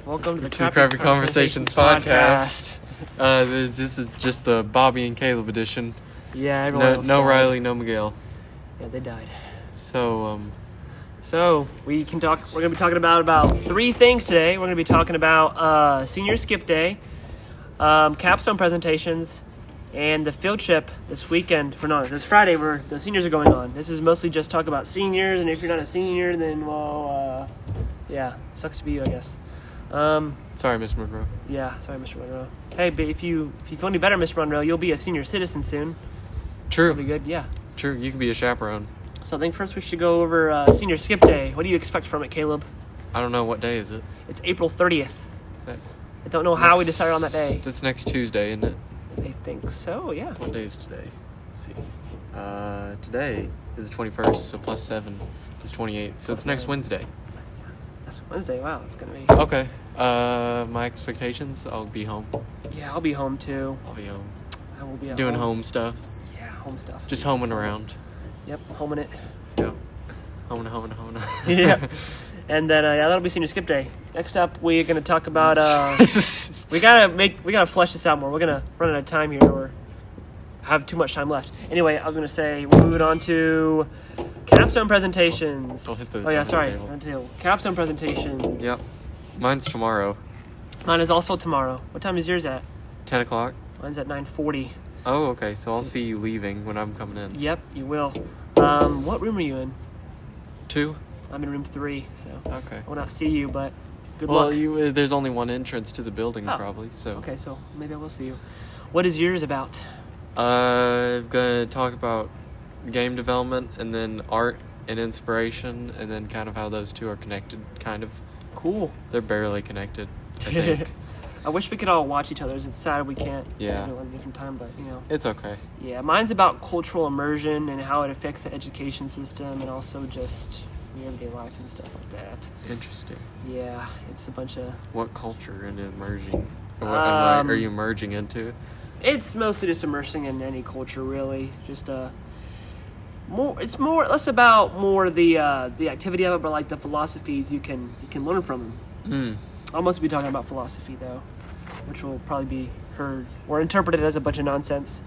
Welcome to the Crappy Conversations podcast. This is just the Bobby and Caleb edition. Yeah, everyone No Riley, no Miguel. Yeah, they died. So we can talk. We're gonna be talking about three things today. We're gonna be talking about senior skip day, capstone presentations, and the field trip this weekend. Or no, this Friday where the seniors are going on. This is mostly just talk about seniors, and if you're not a senior, then yeah, sucks to be you, I guess. sorry, Mr. Monroe. Yeah, sorry, Mr. Monroe. Hey, but if you feel any better, Mr. Monroe, you'll be a senior citizen soon. True. That'll be good. Yeah. True. You can be a chaperone. So I think first we should go over senior skip day. What do you expect from it, Caleb? I don't know, what day is it. It's April 30th. Is that I don't know how we decided on that day. That's next Tuesday, isn't it? I think so, yeah. What day is today? Let's see. Today is the 21st, so plus 7 is 28. So it's next Wednesday. That's Wednesday. Wow, it's going to be... Okay. My expectations, I'll be home. Yeah, I'll be home too. I'll be home. I will be at Doing home stuff. Yeah, home stuff. Just homing around. Yep, homing it. Yep. Homing. Yeah. And then, that'll be senior skip day. Next up, we're going to talk about, we gotta flesh this out more. We're going to run out of time here, or have too much time left. Anyway, I was going to say, we're moving on to capstone presentations. Don't hit the table. Capstone presentations. Yep. Mine's tomorrow. Mine is also tomorrow. What time is yours at? 10 o'clock. Mine's at 9:40. Oh, okay. So I'll see you leaving when I'm coming in. Yep, you will. What room are you in? 2? I'm in room 3, so Okay. I will not see you, but good luck. Well, there's only one entrance to the building, probably, so... Okay, so maybe I will see you. What is yours about? I'm going to talk about game development, and then art and inspiration, and then kind of how those two are connected, kind of. Cool. They're barely connected, I think. I wish we could all watch each other. It's sad we can't do it Yeah. at a different time, but, It's okay. Yeah, mine's about cultural immersion and how it affects the education system, and also just your everyday life and stuff like that. Interesting. Yeah, it's a bunch of... What culture and immersion? Are you merging into? It's mostly just immersing in any culture, really. Just less about the activity of it, but like the philosophies you can learn from them. I'll mostly be talking about philosophy though, which will probably be heard or interpreted as a bunch of nonsense.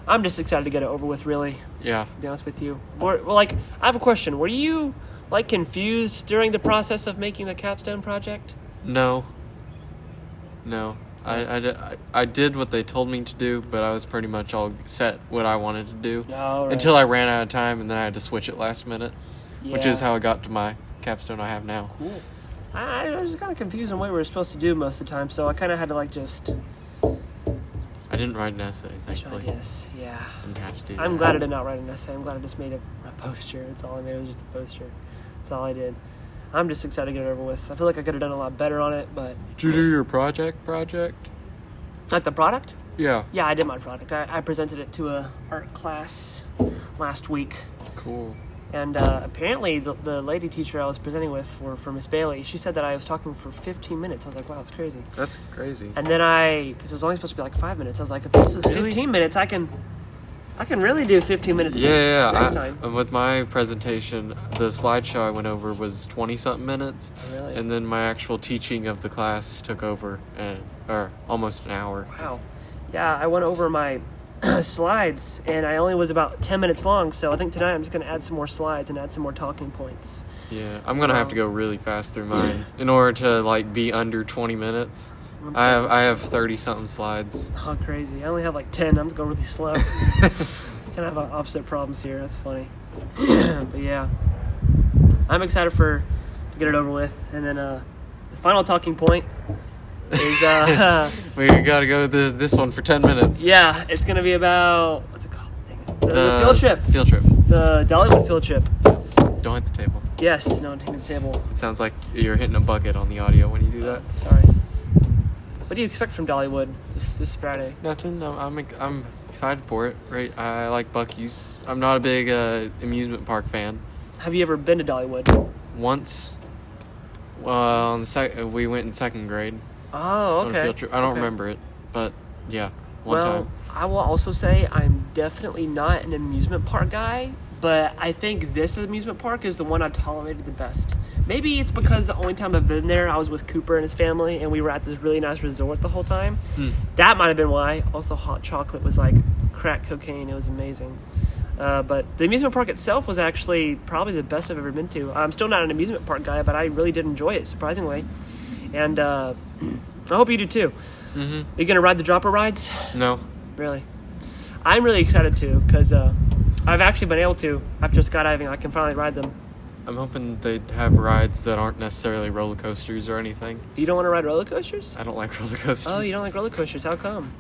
I'm just excited to get it over with, really. Yeah. To be honest with you. I have a question. Were you confused during the process of making the capstone project? No. I did what they told me to do, but I was pretty much all set what I wanted to do until I ran out of time, and then I had to switch it last minute, which is how I got to my capstone I have now. Cool. I was kind of confused on what we were supposed to do most of the time, so I kind of had to just... I didn't write an essay, thankfully. Yes, yeah. Didn't have to do that. I'm glad I did not write an essay. I'm glad I just made a poster. That's all I made, was just a poster. That's all I did. I'm just excited to get it over with. I feel like I could have done a lot better on it, but... Did you do your project? Like the product? Yeah. Yeah, I did my product. I presented it to a art class last week. Cool. And apparently the lady teacher I was presenting with for Miss Bailey, she said that I was talking for 15 minutes. I was like, wow, that's crazy. That's crazy. And then because it was only supposed to be like 5 minutes, I was like, if this was 15 minutes, I can really do 15 minutes next time. And with my presentation, the slideshow I went over was 20-something minutes. Oh, really? And then my actual teaching of the class took over or almost an hour. Wow. Yeah, I went over my slides, and I only was about 10 minutes long, so I think tonight I'm just going to add some more slides and add some more talking points. Yeah, I'm going to have to go really fast through mine in order to be under 20 minutes. I have 30-something slides. Oh, crazy. I only have 10. I'm just going really slow. Kind of have opposite problems here. That's funny. But yeah, I'm excited to get it over with. And then the final talking point is... we got to go this one for 10 minutes. Yeah, it's going to be about... What's it called? The field trip. Field trip. The Dollywood field trip. Don't hit the table. Yes, no, hitting the table. It sounds like you're hitting a bucket on the audio when you do that. Sorry. What do you expect from Dollywood this Friday? Nothing. I'm excited for it. Right. I like Buc-ee's. I'm not a big amusement park fan. Have you ever been to Dollywood? Once. We went in second grade. Oh, okay. On a field trip. I don't remember it, but yeah, one time. I will also say I'm definitely not an amusement park guy, But I think this amusement park is the one I've tolerated the best. Maybe it's because the only time I've been there, I was with Cooper and his family, and we were at this really nice resort the whole time. That might have been why. Also, hot chocolate was like crack cocaine. It was amazing. But the amusement park itself was actually probably the best I've ever been to. I'm still not an amusement park guy, but I really did enjoy it, surprisingly. And I hope you do too. Are you going to ride the dropper rides? No. Really? I'm really excited to, because I've actually been able to. After skydiving, I can finally ride them. I'm hoping they'd have rides that aren't necessarily roller coasters or anything. You don't want to ride roller coasters? I don't like roller coasters. Oh, you don't like roller coasters? How come?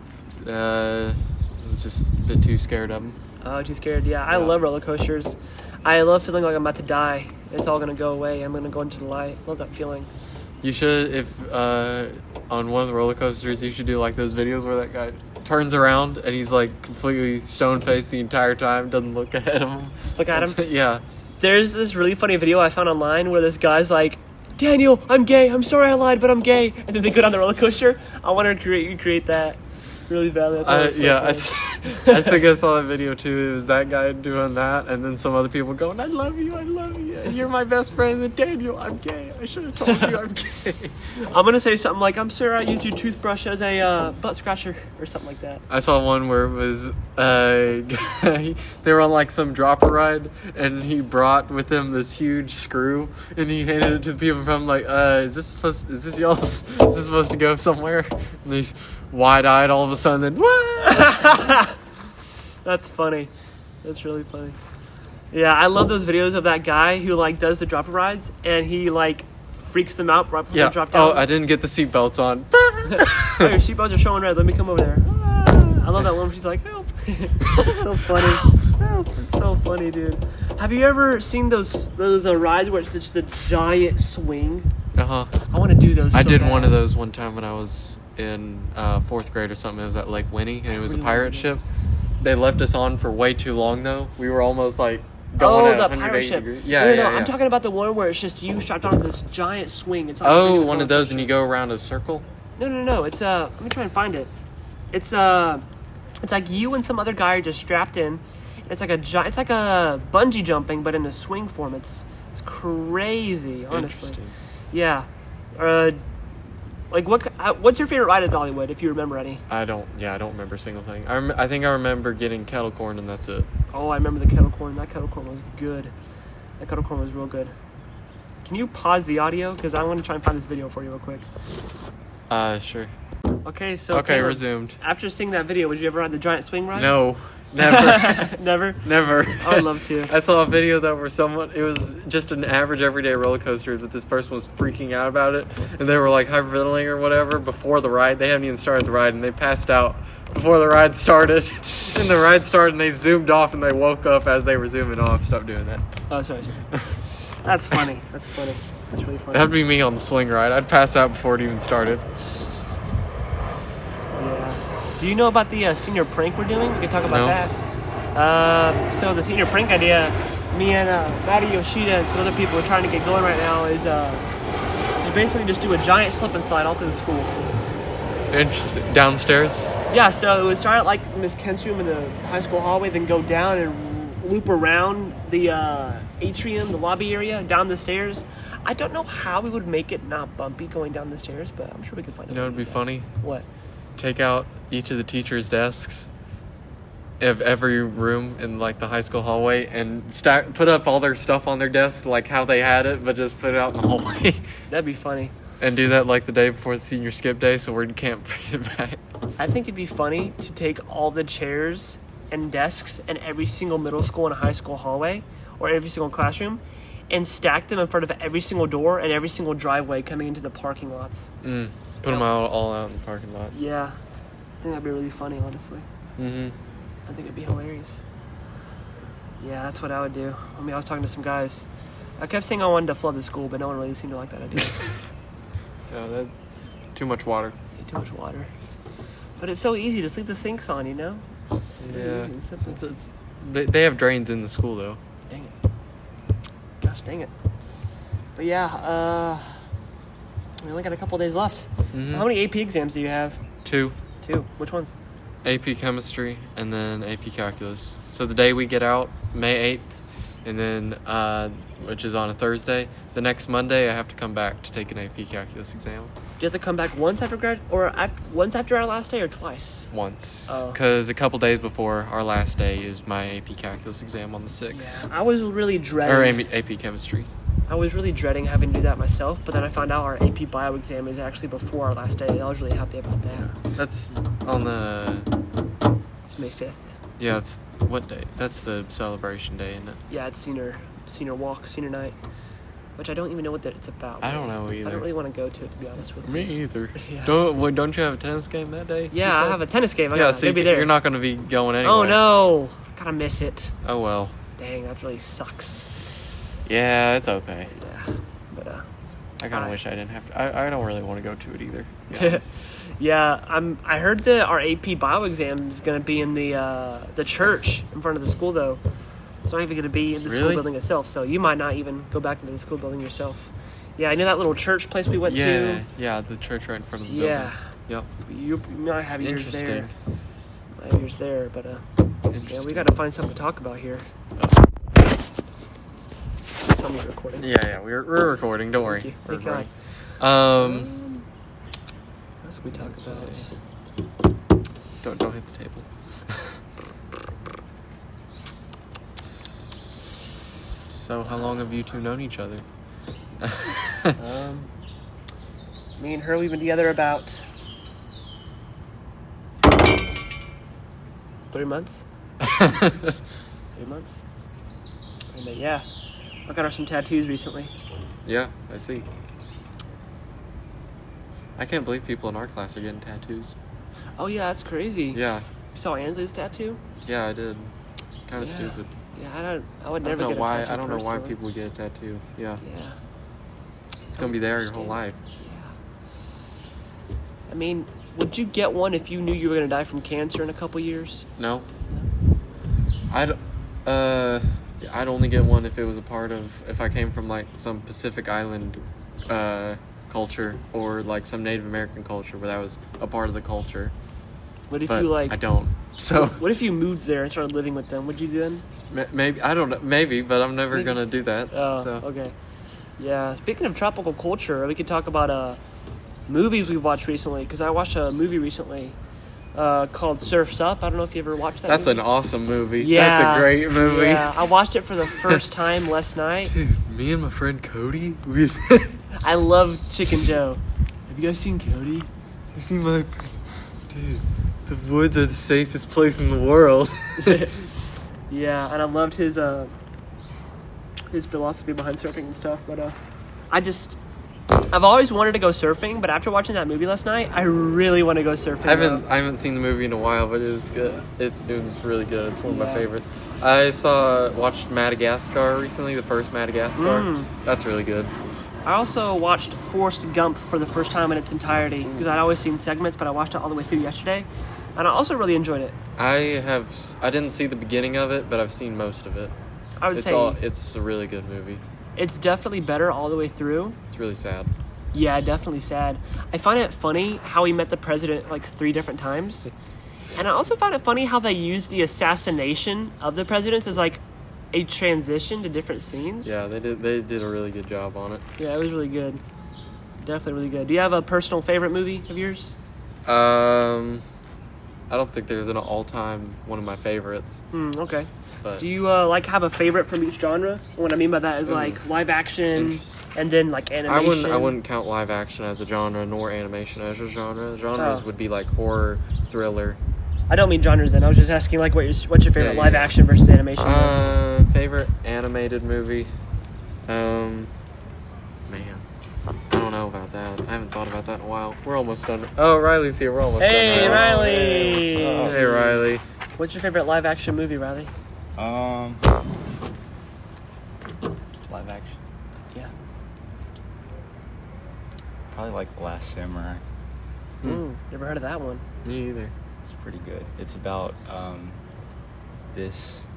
Just a bit too scared of them. Oh, too scared? Yeah, I love roller coasters. I love feeling like I'm about to die. It's all going to go away. I'm going to go into the light. Love that feeling. You should, if on one of the roller coasters, you should do like those videos where that guy turns around and he's like completely stone-faced the entire time, doesn't look ahead of him. Just look at him? Yeah. There's this really funny video I found online where this guy's like, Daniel, I'm gay. I'm sorry I lied, but I'm gay. And then they go down the roller coaster. I want to recreate that really badly. I think I saw that video too. It was that guy doing that, and then some other people going, I love you, and you're my best friend. And then Daniel, I'm gay. I should have told you I'm gay. I'm going to say something like, I'm sorry I used your toothbrush as a butt scratcher, or something like that. I saw one where it was a guy, they were on like some dropper ride, and he brought with him this huge screw, and he handed it to the people from like, is this y'all's? Is this supposed to go somewhere? And he's wide-eyed all of a sudden, then what? That's funny. That's really funny. Yeah, I love those videos of that guy who like does the dropper rides, and he like freaks them out right before they drop down. Oh, I didn't get the seatbelts on. Oh, your seatbelts are showing red. Let me come over there. I love that one where she's like, help. It's so funny. Help. It's so funny, dude. Have you ever seen those rides where it's just a giant swing? Uh-huh. I want to do those. I did bad. one of those one time when I was in 4th grade or something. It was at Lake Winnie, and it was a pirate ship. They left us on for way too long, though. We were almost like going at 180 ship. Degrees. Yeah, no, I'm talking about the one where it's just you strapped onto this giant swing. It's like one of those, and you go around a circle. No. It's let me try and find it. It's like you and some other guy are just strapped in. It's like a bungee jumping, but in a swing form. It's crazy, honestly. Interesting. Yeah. Like what's your favorite ride at Dollywood, if you remember any? I don't remember a single thing. I think I remember getting kettle corn, and that's it. Oh, I remember the kettle corn. That kettle corn was good. That kettle corn was real good. Can you pause the audio? Because I want to try and find this video for you real quick. Sure. Okay, so... Okay, resumed. After seeing that video, would you ever ride the giant swing ride? No. Never. Never? I would love to. I saw a video that where it was just an average everyday roller coaster, but this person was freaking out about it, and they were like hyperventilating or whatever before the ride. They hadn't even started the ride, and they passed out before the ride started. And the ride started, and they zoomed off, and they woke up as they were zooming off. Stop doing that. Oh, sorry. That's funny. That's really funny. That'd be me on the swing ride. I'd pass out before it even started. Yeah. Do you know about the senior prank we're doing? We can talk about that. So the senior prank idea, me and Maddie Yoshida and some other people are trying to get going right now is to basically just do a giant slip and slide all through the school. Interesting. Downstairs? Yeah, so it would start at like Miss Kent's room in the high school hallway, then go down and loop around the atrium, the lobby area, down the stairs. I don't know how we would make it not bumpy going down the stairs, but I'm sure we could find it. You know, it'd be funny. What? Take out each of the teachers' desks of every room in like the high school hallway and put up all their stuff on their desks like how they had it, but just put it out in the hallway. That'd be funny. And do that like the day before the senior skip day, so we can't bring it back. I think it'd be funny to take all the chairs and desks in every single middle school and high school hallway or every single classroom and stack them in front of every single door and every single driveway coming into the parking lots. Put them all out in the parking lot. Yeah. I think that'd be really funny, honestly. Mm-hmm. I think it'd be hilarious. Yeah, that's what I would do. I mean, I was talking to some guys. I kept saying I wanted to flood the school, but no one really seemed to like that idea. Yeah, too much water. Too much water. But it's so easy. Just leave the sinks on, you know? Yeah. They have drains in the school, though. Dang it. Gosh, dang it. But yeah, we only got a couple days left. Mm-hmm. How many AP exams do you have? 2. Which ones? AP Chemistry and then AP Calculus. So the day we get out, May 8th, and then which is on a Thursday. The next Monday, I have to come back to take an AP Calculus exam. Do you have to come back once after once after our last day or twice? Once, Oh. because a couple days before our last day is my AP Calculus exam on the 6th. Yeah, I was really dreading. Or AP Chemistry. I was really dreading having to do that myself, but then I found out our AP Bio exam is actually before our last day, and I was really happy about that. That's on the... It's May 5th. Yeah, it's... What day? That's the celebration day, isn't it? Yeah, it's senior walk, senior night, which I don't even know what it's about. I don't know either. I don't really want to go to it, to be honest with you. Me either. Yeah. Don't you have a tennis game that day? Yeah, you said? I have a tennis game. Yeah, I'll be there. you're not going to be going anyway. Oh no! Gotta miss it. Oh well. Dang, that really sucks. Yeah, it's okay. Yeah, but I kind of wish I didn't have to. I don't really want to go to it either. to be honest. yeah, I heard that our AP Bio exam is gonna be in the church in front of the school though. It's not even gonna be in the school Really? building itself, so you might not even go back into the school building yourself. Yeah, I know that little church place we went to. Yeah, the church right in front of the Yeah. building. You might have yours Interesting. there. Might have yours there, but yeah, we got to find something to talk about here. Tell me you're recording. Yeah, we're recording. Don't worry. Thank you. We're Thank recording. What else did we talk about? Don't hit the table. So, how long have you two known each other? Me and her, we've been together about 3 months. 3 months. And yeah, I got her some tattoos recently. Yeah, I see. I can't believe people in our class are getting tattoos. Oh yeah, that's crazy. Yeah, You saw Ansley's tattoo? yeah, I did. Kind of Yeah. stupid. Yeah, I would I never don't know get a why. tattoo. I don't know why personally. people get a tattoo. Yeah, Yeah. it's gonna be there your whole life. Yeah. I mean, would you get one if you knew you were gonna die from cancer in a couple years? No. I'd only get one if it was a part of, if I came from like some Pacific Island culture or like some Native American culture where that was a part of the culture. What if But you like? I don't. So What if you moved there and started living with them? Would you then? maybe, I don't know, maybe, but I'm never Maybe. gonna do that. Oh, So okay. Yeah. Speaking of tropical culture, we could talk about movies we've watched recently. Because I watched a movie recently called Surf's Up. I don't know if you ever watched that. that's movie. an awesome movie. Yeah, That's a great movie. Yeah, I watched it for the first time last night. Dude, me and my friend Cody, we I love Chicken Joe. Have you guys seen Cody? You see my friend, dude. The woods are the safest place in the world. Yeah, and I loved his philosophy behind surfing and stuff. But I've always wanted to go surfing, but after watching that movie last night, I really want to go surfing. I haven't seen the movie in a while, but it was good. It was really good. It's one of my Yeah. favorites. I watched Madagascar recently, the first Madagascar. That's really good. I also watched Forrest Gump for the first time in its entirety because I'd always seen segments, but I watched it all the way through yesterday, and I also really enjoyed it. I didn't see the beginning of it, but I've seen most of it. I would say It's a really good movie. it's definitely better all the way through. It's really sad. Yeah, definitely sad. I find it funny how he met the president like 3 different times. And I also find it funny how they use the assassination of the president as like a transition to different scenes. Yeah, they did a really good job on it. Yeah, it was really good. Definitely really good. Do you have a personal favorite movie of yours? I don't think there's an all-time one of my favorites, Okay. but Do you like have a favorite from each genre? What I mean by that is like live action Interesting. and then like animation. I wouldn't count live action as a genre nor animation as a genre. Genres Oh. would be like horror, thriller. I don't mean genres then. I was just asking like what's your favorite Yeah, live yeah. action versus animation? Favorite animated movie? Man, I don't know about that. I haven't thought about that in a while. We're almost done. Oh, Riley's here. We're almost done. Hey, now. Riley! Hey, Riley. What's your favorite live action movie, Riley? Live action. Yeah. Probably like The Last Samurai. Never heard of that one. Me either. It's pretty good. It's about this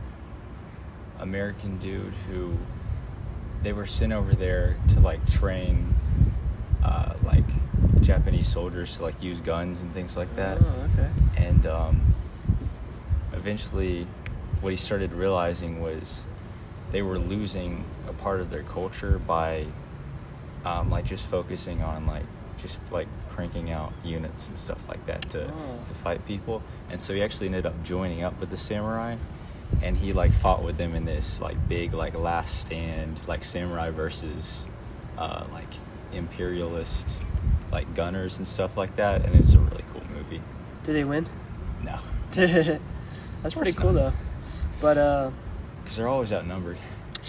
American dude who they were sent over there to like train like Japanese soldiers to like use guns and things like that. Oh, okay. And eventually what he started realizing was they were losing a part of their culture by like just focusing on like just like cranking out units and stuff like that to fight people. And so he actually ended up joining up with the samurai, and he like fought with them in this like big like last stand, like samurai versus like imperialist like gunners and stuff like that. And it's a really cool movie. Did they win? No. That's pretty cool though. But because they're always outnumbered.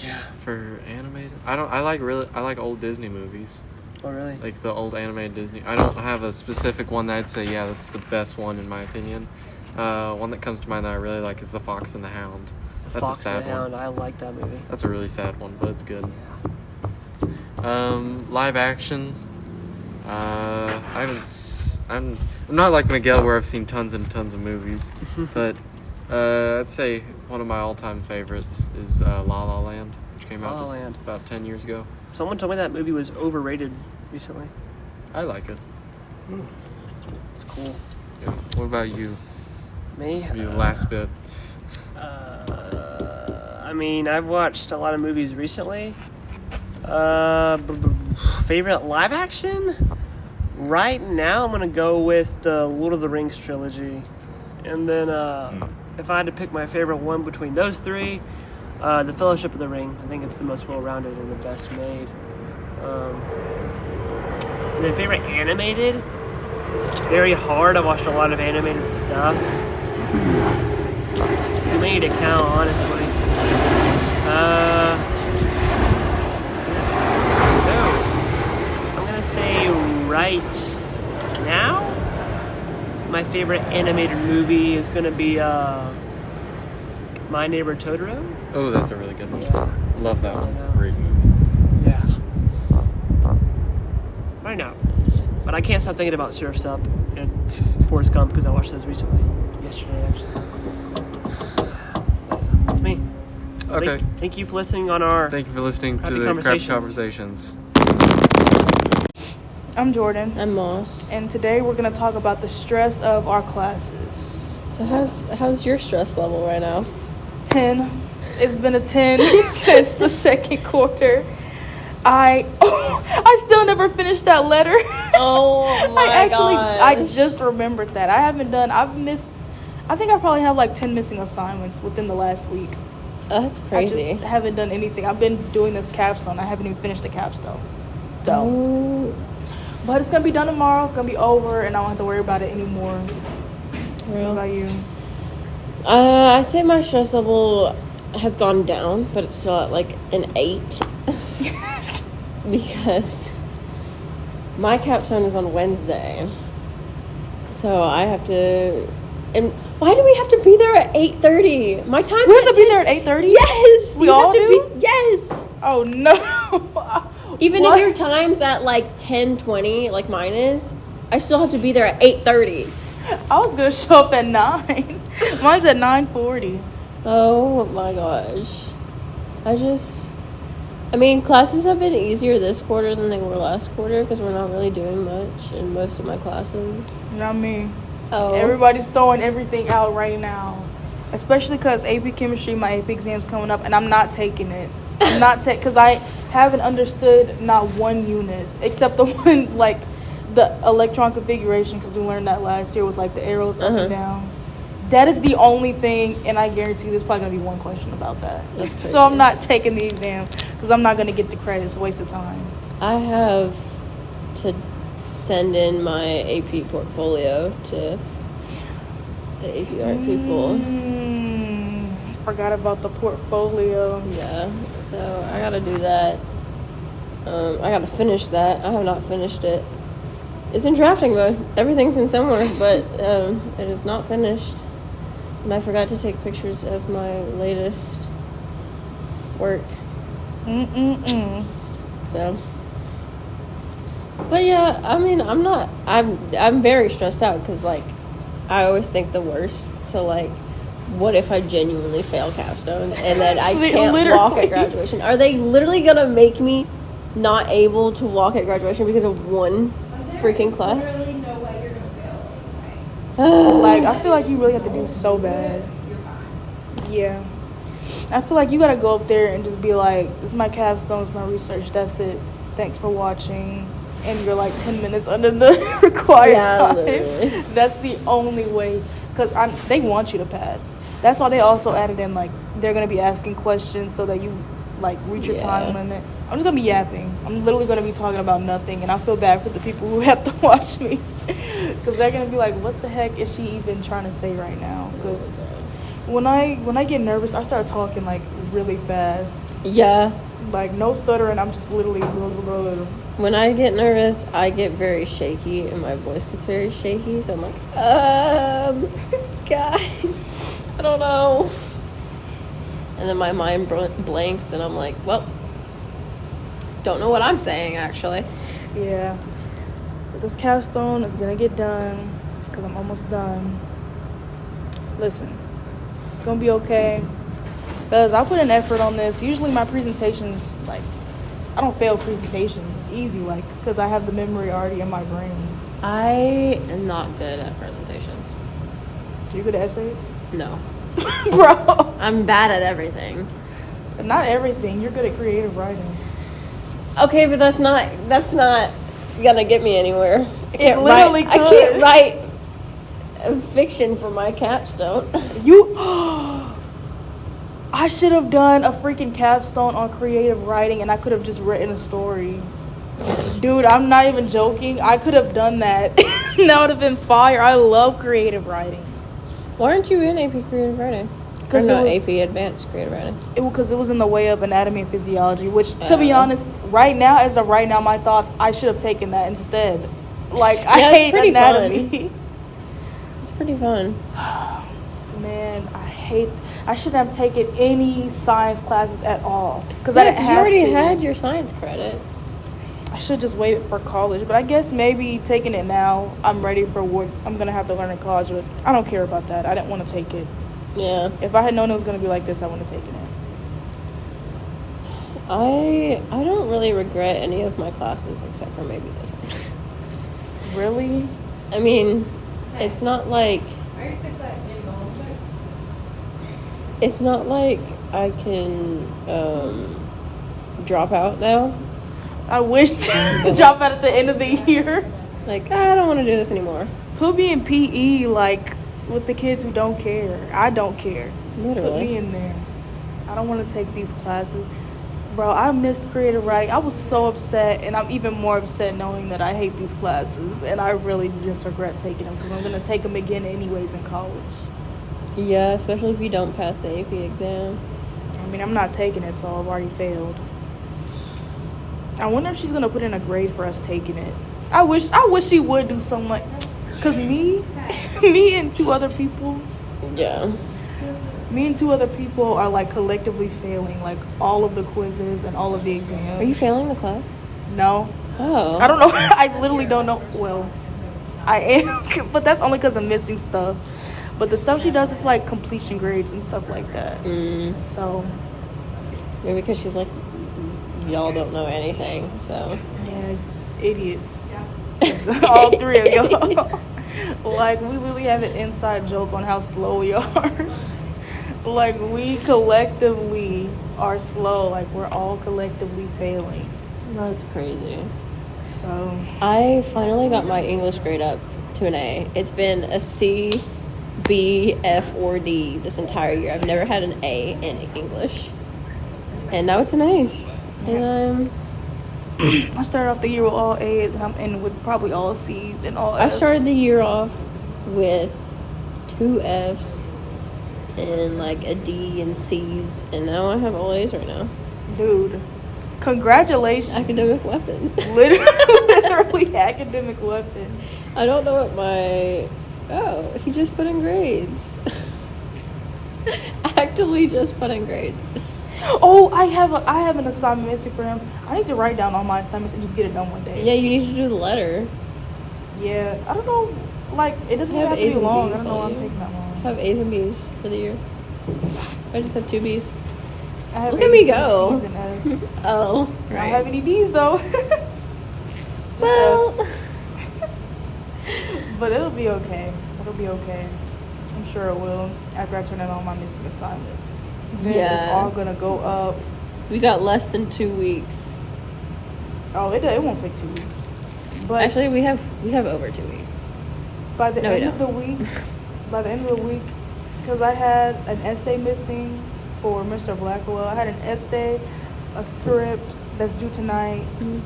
Yeah, for animated, I like old Disney movies. Oh really? Like the old animated Disney. I don't have a specific one that I'd say, yeah, that's the best one in my opinion. One that comes to mind that I really like is The Fox and the Hound. That's Fox a sad and the Hound. one. I like that movie. That's a really sad one, but it's good. Live action. I'm not like Miguel where I've seen tons and tons of movies, but I'd say one of my all-time favorites is La La Land, which came out just about 10 years ago. Someone told me that movie was overrated recently. I like it. It's cool. Yeah. What about you? Me? This will be the last bit. I mean, I've watched a lot of movies recently. Favorite live action? Right now, I'm gonna go with the Lord of the Rings trilogy, and then if I had to pick my favorite one between those three, the Fellowship of the Ring. I think it's the most well-rounded and the best made. And then favorite animated? Very hard. I watched a lot of animated stuff. Too many to count, honestly. No. I'm gonna say right now, my favorite animated movie is gonna be My Neighbor Totoro. Oh, that's a really good one. Yeah. Love that one. Great movie. Yeah. Right now. But I can't stop thinking about Surf's Up and Forrest Gump because I watched those recently. Yesterday, actually. That's me. Okay. Thank you for listening on our Thank you for listening to Crappy the Conversations. Crappy Conversations. I'm Jordan, I'm Moss. and today we're going to talk about the stress of our classes. So how's your stress level right now? 10. It's been a 10 since the second quarter. I still never finished that letter. Oh my gosh. I just remembered that. I think I probably have like 10 missing assignments within the last week. That's crazy. I just haven't done anything. I've been doing this capstone. I haven't even finished the capstone. So, Ooh. but it's going to be done tomorrow. It's going to be over, and I don't have to worry about it anymore. Real? What about you? I say my stress level has gone down, but it's still at like an 8. Because my capstone is on Wednesday. So I have to... And why do we have to be there at 8:30? My time. We have to be there at 8:30? Yes! We you all have to do? Yes! Oh, no. Even What? if your time's at like 10:20, like mine is, I still have to be there at 8:30. I was going to show up at 9. Mine's at 9:40. Oh my gosh. I mean, classes have been easier this quarter than they were last quarter because we're not really doing much in most of my classes. Not me. Oh. Everybody's throwing everything out right now. Especially because AP Chemistry, my AP exam's coming up, and I'm not taking it. I'm not because I haven't understood not one unit, except the one, like, the electron configuration, because we learned that last year with, like, the arrows up and down. That is the only thing, and I guarantee there's probably going to be one question about that. That's crazy. So I'm not taking the exam, because I'm not going to get the credit. It's a waste of time. I have to send in my AP portfolio to the AP art people. Forgot about the portfolio. Yeah, so I gotta do that. I gotta finish that. I have not finished it. It's in drafting mode. Everything's in somewhere, but it is not finished. And I forgot to take pictures of my latest work. So, but yeah, I mean, I'm very stressed out because, like, I always think the worst. So, like, what if I genuinely fail capstone and then I can't walk at graduation? Are they literally gonna make me not able to walk at graduation because of one freaking class? Literally no way you're gonna fail anyway. Like, I feel like you really have to do so bad. Yeah. I feel like you gotta go up there and just be like, this is my capstone, it's my research, that's it. Thanks for watching. And you're like 10 minutes under the required time. Literally. That's the only way. Because they want you to pass. That's why they also added in, like, they're going to be asking questions so that you, like, reach your time limit. I'm just going to be yapping. I'm literally going to be talking about nothing. And I feel bad for the people who have to watch me. Because they're going to be like, what the heck is she even trying to say right now? Because when I get nervous, I start talking, like, really fast. Yeah. Like, no stuttering. I'm just literally... When I get nervous, I get very shaky, and my voice gets very shaky. So I'm like, guys, I don't know. And then my mind blanks, and I'm like, well, don't know what I'm saying, actually. Yeah. But this capstone is going to get done, because I'm almost done. Listen, it's going to be okay. Because I put an effort on this. Usually my presentations, like, I don't fail presentations. It's easy, like, because I have the memory already in my brain. I am not good at presentations. You good at essays? No. Bro. I'm bad at everything. Not everything. You're good at creative writing. Okay, but that's not gonna get me anywhere. I can't literally write, I can't write a fiction for my capstone. I should have done a freaking capstone on creative writing, and I could have just written a story. Dude, I'm not even joking. I could have done that. That would have been fire. I love creative writing. Why aren't you in AP Creative Writing? Because AP Advanced Creative Writing. Because it was in the way of anatomy and physiology, which, to be honest, right now, my thoughts, I should have taken that instead. Like, I hate anatomy. Fun. It's pretty fun. Man, I shouldn't have taken any science classes at all. Because I didn't have to. You already had your science credits. I should just wait for college. But I guess maybe taking it now, I'm ready for what I'm going to have to learn in college. But I don't care about that. I didn't want to take it. Yeah. If I had known it was going to be like this, I wouldn't have taken it. I don't really regret any of my classes except for maybe this one. Really? I mean, it's not like... It's not like I can drop out now. I wish to drop out at the end of the year. Like, I don't want to do this anymore. Put me in PE, like, with the kids who don't care. I don't care. Literally. Put me in there. I don't want to take these classes. Bro, I missed creative writing. I was so upset, and I'm even more upset knowing that I hate these classes, and I really just regret taking them because I'm going to take them again anyways in college. Yeah, especially if you don't pass the AP exam. I mean, I'm not taking it, so I've already failed. I wonder if she's going to put in a grade for us taking it. I wish she would do so much. Because me and two other people... Yeah. Me and two other people are, like, collectively failing, like, all of the quizzes and all of the exams. Are you failing the class? No. Oh. I don't know. I literally don't know. Well, I am, but that's only because I'm missing stuff. But the stuff she does is, like, completion grades and stuff like that. So. Maybe because she's like, y'all don't know anything, so. Yeah, idiots. All three of y'all. Like, we literally have an inside joke on how slow we are. Like, we collectively are slow. Like, we're all collectively failing. That's crazy. So. I finally got my English grade up to an A. It's been a C, B, F, or D this entire year. I've never had an A in English. And now it's an A. And I started off the year with all A's, and I'm in with probably all C's and all I F's. started the year off with 2 F's and like a D and C's, and now I have all A's right now. Dude, congratulations. Academic weapon. Literally academic weapon. I don't know what my... Oh, he just put in grades. Actively just put in grades. Oh, I have an assignment missing for him. I need to write down all my assignments and just get it done one day. Yeah, you need to do the letter. Yeah, I don't know. Like, it doesn't I have have to be A's and long. I B's don't know why all I'm year. taking that long. I have A's and B's for the year. I just have 2 B's. I have Look at me A's, go. C's, and F's. Oh, I don't have any D's though. Well, but it'll be okay. It'll be okay. I'm sure it will after I turn in all my missing assignments. Then Yeah. it's all gonna go up. We got less than 2 weeks. Oh, it won't take 2 weeks. But Actually, we have over 2 weeks. by the No, we end of the don't. week, because I had an essay missing for Mr. Blackwell. I had an essay, a script that's due tonight,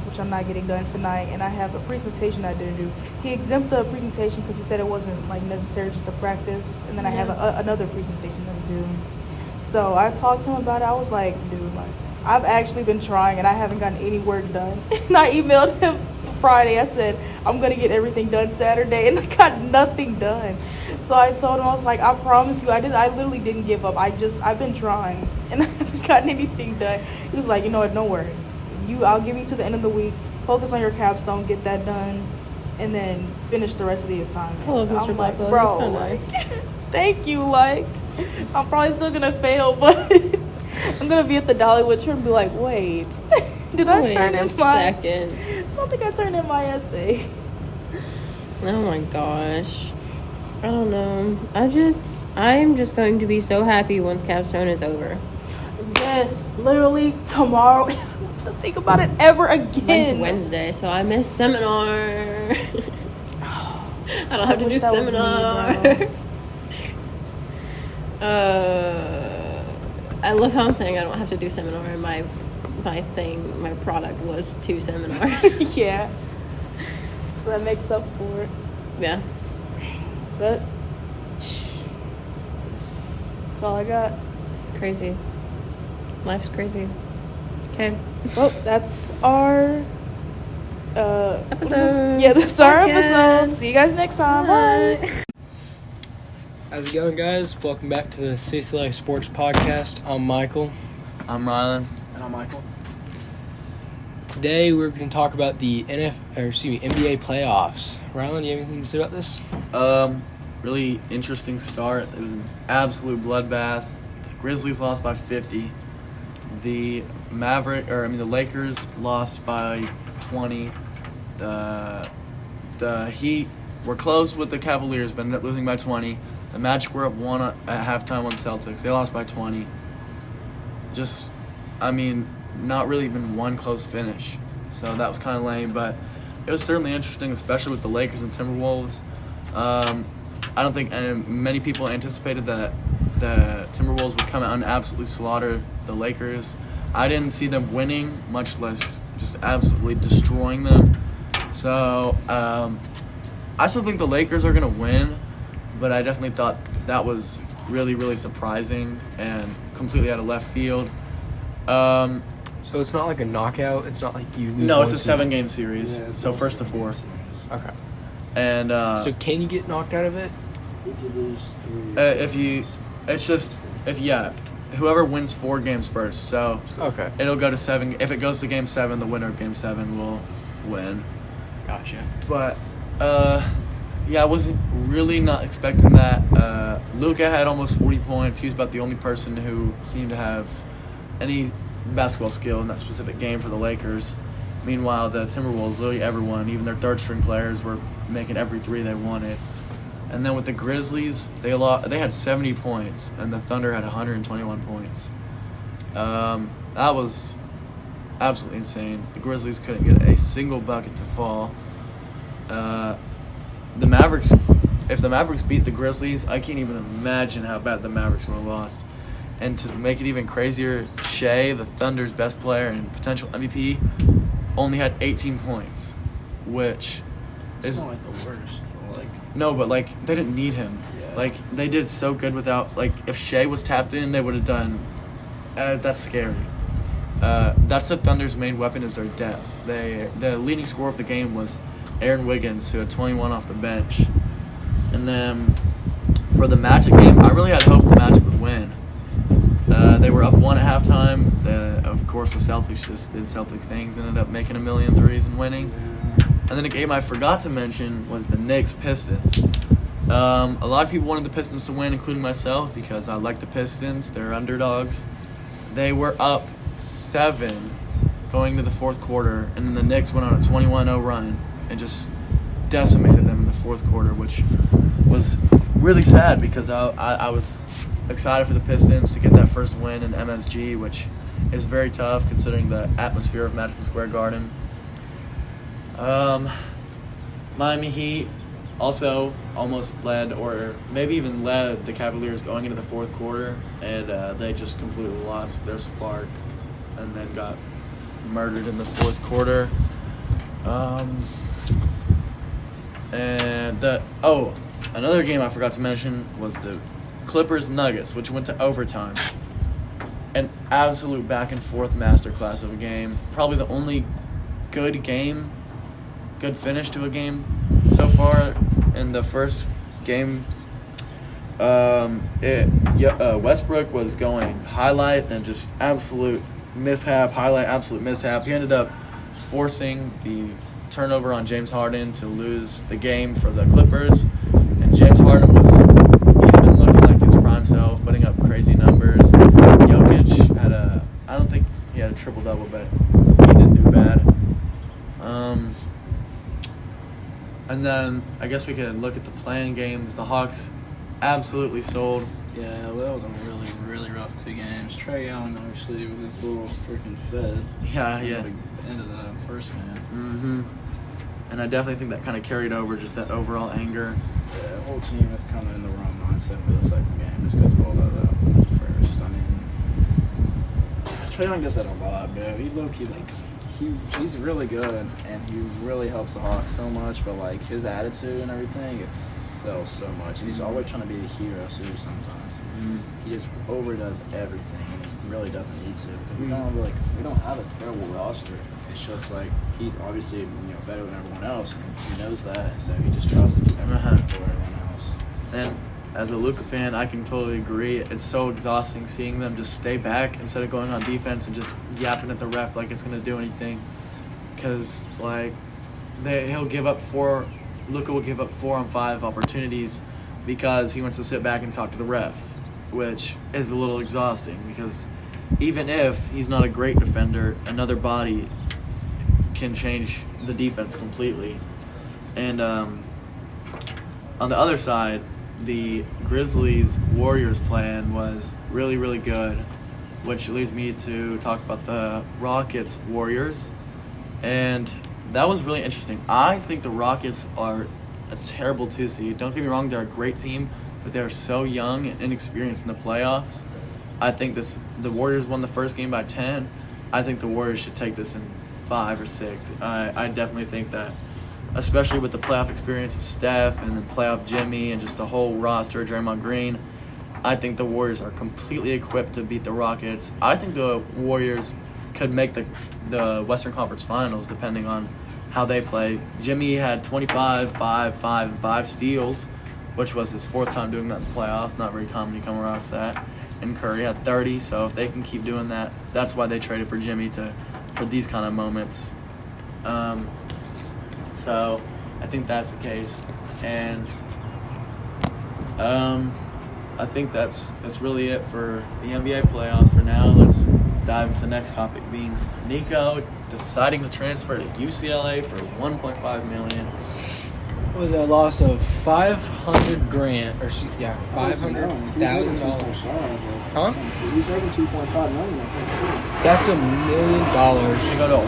which I'm not getting done tonight, and I have a presentation I didn't do. He exempted the presentation because he said it wasn't like necessary just to practice, and then I have another presentation that's due. So I talked to him about it. I was like, dude, like I've actually been trying and I haven't gotten any work done. And I emailed him Friday. I said I'm gonna get everything done Saturday, and I got nothing done. So I told him, I was like, I promise you, I literally didn't give up. I've been trying and I haven't gotten anything done. He was like, you know what, don't worry. I'll give you to the end of the week. Focus on your capstone, get that done, and then finish the rest of the assignments. Oh, And Mr. I'm like, Blackwell, bro, you're so like, nice. thank you. Like, I'm probably still gonna fail, but I'm gonna be at the Dollywood trip and be like, wait, did I turn in second. I don't think I turned in my essay. Oh my gosh. I don't know. I'm just going to be so happy once capstone is over. Yes, literally tomorrow. I don't have to think about it ever again. It's Wednesday, so I miss seminar. I don't have to do wish that was me, seminar. I love how I'm saying I don't have to do seminar, and my product was 2 seminars. Yeah. So that makes up for it. Yeah. But that's all I got. This is crazy. Life's crazy. Okay. Well, that's our Episode. Yeah, that's our Podcast. episode. See you guys next time. Bye. How's it going, guys? Welcome back to the CCLA Sports Podcast. I'm Michael. I'm Rylan. And I'm Michael. Today we're going to talk about the NBA playoffs. Rylan, you have anything to say about this? Really interesting start. It was an absolute bloodbath. The Grizzlies lost by 50. The Lakers lost by 20. The Heat were close with the Cavaliers, but ended up losing by 20. The Magic were up 1 at halftime on the Celtics. They lost by 20. Not really even one close finish. So that was kind of lame, but it was certainly interesting, especially with the Lakers and Timberwolves. I don't think many people anticipated that the Timberwolves would come out and absolutely slaughter the Lakers. I didn't see them winning, much less just absolutely destroying them. So I still think the Lakers are going to win, but I definitely thought that was really, really surprising and completely out of left field. So it's not like a knockout? It's not like you lose No, it's a one 7-game series, so first to 4. Okay. And So can you get knocked out of it? whoever wins 4 games first. So Okay. it'll go to 7. If it goes to game 7, the winner of game 7 will win. Gotcha. But I wasn't really not expecting that. Luka had almost 40 points. He was about the only person who seemed to have any basketball skill in that specific game for the Lakers. Meanwhile, the Timberwolves, literally everyone, even their third-string players, were making every 3 they wanted. And then with the Grizzlies, they had 70 points, and the Thunder had 121 points. That was absolutely insane. The Grizzlies couldn't get a single bucket to fall. The Mavericks, if the Mavericks beat the Grizzlies, I can't even imagine how bad the Mavericks would have lost. And to make it even crazier, Shea, the Thunder's best player and potential MVP, only had 18 points, which is not like the worst. no, but they didn't need him. Yeah. They did so good without if Shea was tapped in, they would have done. That's scary. That's the Thunder's main weapon is their depth. The leading scorer of the game was Aaron Wiggins, who had 21 off the bench. And then for the Magic game, I really had hope the Magic would win. They were up 1 at halftime. Of course, the Celtics just did Celtics things, ended up making 1,000,000 threes and winning. And then a game I forgot to mention was the Knicks-Pistons. A lot of people wanted the Pistons to win, including myself, because I like the Pistons. They're underdogs. They were up 7 going to the fourth quarter, and then the Knicks went on a 21-0 run and just decimated them in the fourth quarter, which was really sad because I was excited for the Pistons to get that first win in MSG, which is very tough considering the atmosphere of Madison Square Garden. Miami Heat also almost led, or maybe even led, the Cavaliers going into the fourth quarter, and they just completely lost their spark and then got murdered in the fourth quarter. Another game I forgot to mention was the Clippers Nuggets, which went to overtime. An absolute back and forth masterclass of a game. Probably the only good finish to a game so far in the first games. Westbrook was going highlight, then just absolute mishap, highlight, absolute mishap. He ended up forcing the turnover on James Harden to lose the game for the Clippers. And James Harden he's been looking like his prime self, putting up crazy numbers. Jokic I don't think he had a triple-double, but he didn't do bad. And then I guess we could look at the play-in games. The Hawks absolutely sold. Yeah, well, that was a really, really rough 2 games. Trae Young, obviously, with his little freaking fed. Yeah. At the end of the first game. Mm-hmm. And I definitely think that kind of carried over, just that overall anger. Yeah, the whole team is kind of in the wrong mindset for the second game just because of all that first. I mean, Trae Young does that a lot, bro. He low-key, he's really good, and he really helps the Hawks so much, but, his attitude and everything, it sells so much. And he's always trying to be the hero, too, sometimes. He just overdoes everything, and he really doesn't need to. Because we don't have a terrible roster. It's just, he's obviously, better than everyone else, and he knows that, and so he just tries to do everything for everyone else. And as a Luka fan, I can totally agree. It's so exhausting seeing them just stay back instead of going on defense and just yapping at the ref like it's going to do anything. Because, Luka will give up 4 on 5 opportunities because he wants to sit back and talk to the refs, which is a little exhausting because even if he's not a great defender, another body can change the defense completely. And on the other side, the Grizzlies-Warriors plan was really, really good, which leads me to talk about the Rockets-Warriors. And that was really interesting. I think the Rockets are a terrible 2 seed. Don't get me wrong, they're a great team, but they're so young and inexperienced in the playoffs. I think the Warriors won the first game by 10. I think the Warriors should take this in 5 or 6. I definitely think that, especially with the playoff experience of Steph and then playoff Jimmy and just the whole roster of Draymond Green, I think the Warriors are completely equipped to beat the Rockets. I think the Warriors could make the Western Conference Finals depending on how they play. Jimmy had 25, 5, 5, and 5 steals, which was his 4th time doing that in the playoffs. Not very common to come across that. And Curry had 30, so if they can keep doing that, that's why they traded for Jimmy for these kind of moments. So I think that's the case. And I think that's really it for the NBA playoffs for now. Let's dive into the next topic, being Nico deciding to transfer to UCLA for $1.5 million. What was that, a loss of $500,000 or $500,000? Huh? He's making $2.5 million at Tennessee. That's $1 million. You go to a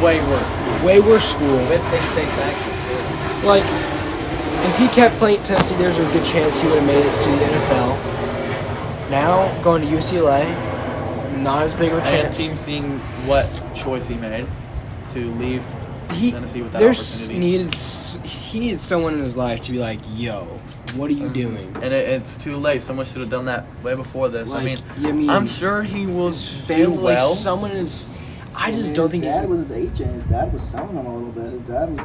way worse school. Way worse school. With state taxes, too. If he kept playing at Tennessee, there's a good chance he would have made it to the NFL. Now, going to UCLA, not as big of a chance. And team seeing what choice he made to leave Tennessee with that opportunity. He needed someone in his life to be like, yo, what are you doing? And it's too late. Someone should have done that way before this. I'm sure he will do well. I just don't think his dad was his agent. His dad was selling him a little bit. His dad was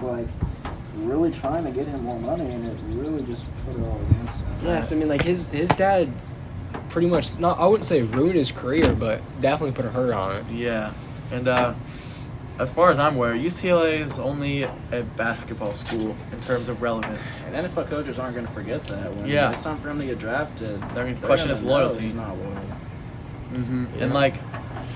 really trying to get him more money, and it really just put it all against him. Yes, his dad pretty much, I wouldn't say ruined his career, but definitely put a hurt on it. Yeah. And as far as I'm aware, UCLA is only a basketball school in terms of relevance. And NFL coaches aren't going to forget that. When it's time for him to get drafted, they're going to question his loyalty. He's not loyal. Mm-hmm. Yeah.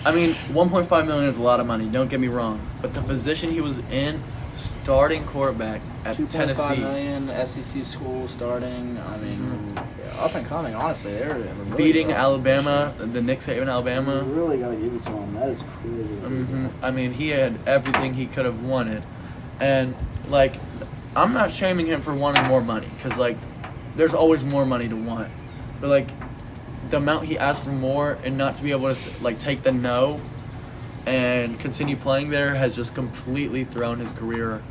And $1.5 million is a lot of money. Don't get me wrong, but the position he was in starting quarterback at 2.5 Tennessee, million, SEC school starting. I mean, up and coming. Honestly, they're really beating good Alabama, the Nick Saban You Alabama. really gotta give it to him. That is crazy. I mean, he had everything he could have wanted, and like, I'm not shaming him for wanting more money, because like, there's always more money to want, but like, the amount he asked for more and not to be able to like take the no and continue playing there has just completely thrown his career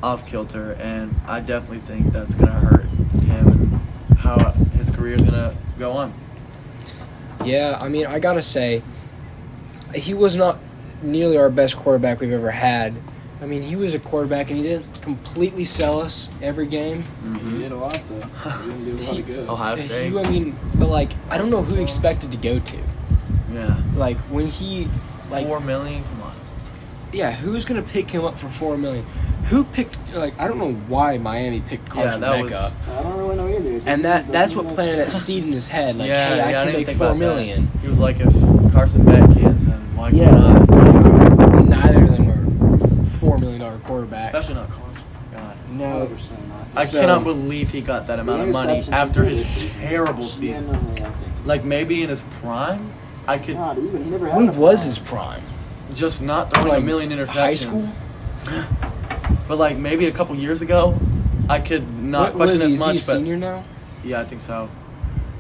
off kilter, and I definitely think that's gonna hurt him and how his career is gonna go on. Yeah, I mean, I gotta say, he was not nearly our best quarterback we've ever had. I mean, he was a quarterback, and he didn't completely sell us every game. He did a lot, though. He didn't do a lot of good. Ohio State. I mean, but like, I don't know who he expected to go to. Yeah. Like when he, like, $4 million. Come on. yeah, who's gonna pick him up for $4 million? Who picked? Like, I don't know why Miami picked Carson that Beck was- up. I don't really know either. And that's what planted that seed in his head. Like, yeah, hey, I didn't can make think $4 about million. that. He was like, if Carson Beck is, then why Yeah, can't I? like, neither of them were $4 million quarterback. Especially not Carson. God. No, 100% I So- cannot believe he got that amount of money interceptions after he his threw this year, terrible season. genuinely, I think. Like, maybe in his prime, I could Not even. He never had when a was prime. his prime? just not throwing Like, a million interceptions. high school? But, like, maybe a couple years ago, I could not What was question he? as Is he much. a senior now? Yeah, I think so.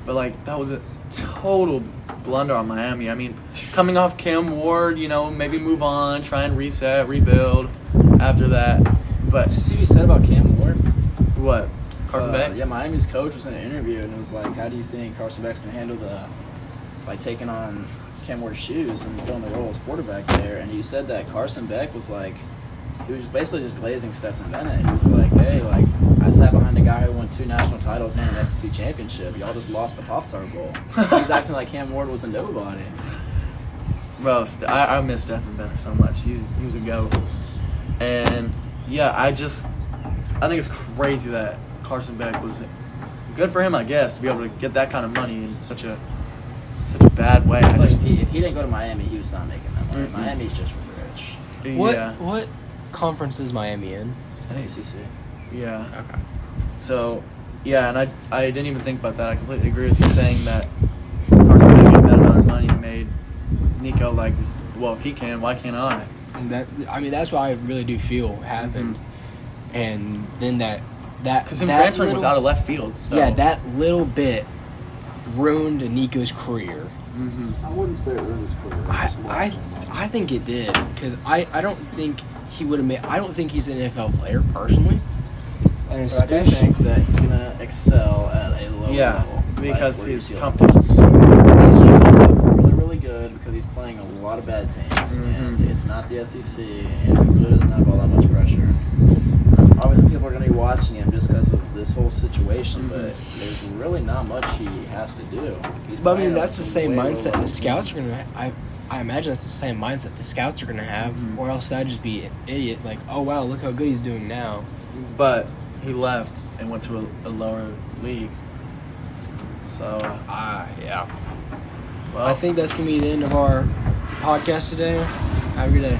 But, like, that was a total blunder on Miami. I mean, coming off Cam Ward, you know, maybe move on, try and reset, rebuild after that. But Did you see what he said about Cam Ward? what? Carson Beck? Yeah, Miami's coach was in an interview, and it was like, how do you think Carson Beck's going to handle by taking on Cam Ward's shoes and filling the role as quarterback there? And he said that Carson Beck was like, he was basically just glazing Stetson Bennett. He was like, hey, like, I sat behind a guy who won 2 national titles and an SEC championship. Y'all just lost the Pop-Tart Bowl. He's acting like Cam Ward was a nobody. Bro, I miss Stetson Bennett so much. He was a goat. And, yeah, I think it's crazy that Carson Beck was good for him, I guess, to be able to get that kind of money in such a bad way. Like, if he didn't go to Miami, he was not making that money. Mm-mm. Miami's just rich. What conference is Miami in? I think ACC. Yeah. Okay. So, yeah, and I didn't even think about that. I completely agree with you saying that Carson Beck getting that amount of money made Nico like, well, if he can, why can't I? That's what I really do feel happened. And then that Because him that transferring was little- out of left field. So. Yeah, that little bit ruined Nico's career. I wouldn't say it ruined his career. It just lost him. I think it did because I don't think he would have made. I don't think he's an NFL player personally. And But I do think that he's going to excel at a low level. because like where his you see competition. He's showing up really, really good because he's playing a lot of bad teams. And it's not the SEC, and he really doesn't have all that much pressure. Obviously, people are going to be watching him just because of this whole situation, but there's really not much he has to do. But I mean, that's the same mindset the scouts are gonna. I imagine that's the same mindset the scouts are gonna have, or else that'd just be an idiot. Like, oh wow, look how good he's doing now. But he left and went to a lower league. So, Yeah. well, I think that's gonna be the end of our podcast today. Have a good day.